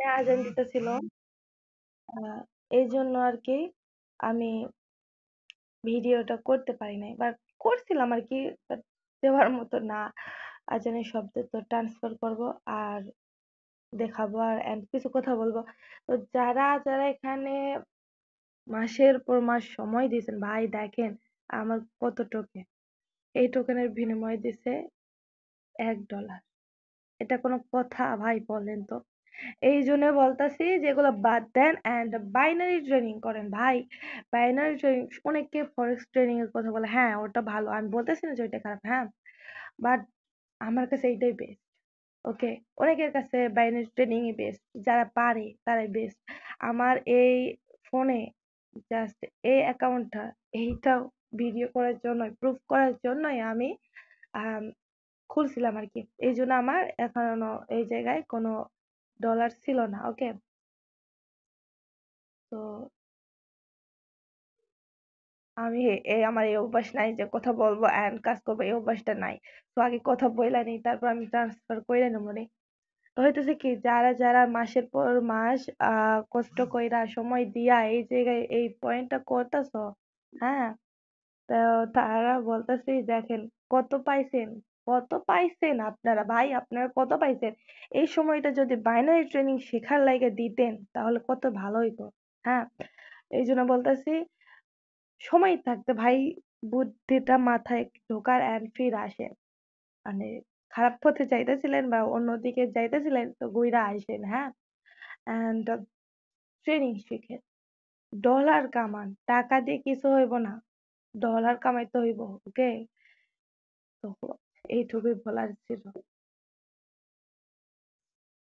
এখানে আজান দিতেছিল। এই জন্য আর কি আমি ভিডিওটা করতে পারি নাই, বাট করছিলাম আর কি, বাট দেওয়ার মতো না। আজানের শব্দ তো ট্রান্সফার করব আর দেখাবো আর এন্ড কিছু কথা বলবো। তো যারা যারা এখানে মাসের পর মাস সময় দিয়েছেন, ভাই দেখেন আমার কত টোকেন, এই টোকেনের বিনিময়ে দিছে $1। এটা কোনো কথা ভাই বলেন তো? এই জন্য বলতাছি যে এগুলো বাদ দেন এন্ড বাইনারি ট্রেনিং করেন ভাই। বাইনারি ট্রেনিং, অনেকে ফরেক্স ট্রেনিং এর কথা বলে, হ্যাঁ ওটা ভালো, আমি বলতেছি না যে ওইটা খারাপ, হ্যাঁ, বাট আমার কাছে এইটাই বেস্ট। ওকে, অনেকের কাছে বাইনারি ট্রেনিং ই বেস্ট, যারা পারে তারাই বেস্ট। আমার এই ফোনে জাস্ট এই অ্যাকাউন্টটা, এইটা ভিডিও করার জন্য, প্রুফ করার জন্যই আমি আম, খুলছিলাম আর কি। এই জন্য আমার এখনো এই জায়গায় কোনো ডলার ছিল না। ওকে, তো আমি আমার এই অভ্যাস নাই যে কথা বলবো এন্ড কাজ করবো, এই অভ্যাসটা নাই। তো আগে কথা বইলা নিই, তারপর আমি ট্রান্সফার করে নেবো নি। তো হইতেছে কি, যারা যারা মাসের পর মাস কষ্ট কইরা সময় দিয়া এই জায়গায় এই পয়েন্টটা করতেছো, হ্যাঁ, তো তারা বলতেছি দেখেন কত পাইছেন, কত পাইছেন আপনারা ভাই, আপনারা কত পাইছেন। এই সময়টা যদি বাইনারি ট্রেনিং শেখার লাইগে দিতেন তাহলে কত ভালো হইতো। হ্যাঁ, এই জন্য বলতেছি সময় থাকতে ভাই বুদ্ধিটা মাথায় ঢোকার এন্ড ফির আসেন। মানে খারাপ পথে যাইতেছিলেন বা অন্যদিকে যাইতেছিলেন তো ঘুইরা আইসেন, হ্যাঁ, এন্ড ট্রেনিং শিখেন, ডলার কামান, টাকা দিয়ে কিছু হইব না, ডলার কামাইতে হইব। ওকে, তো এইটুকুই বলার ছিল।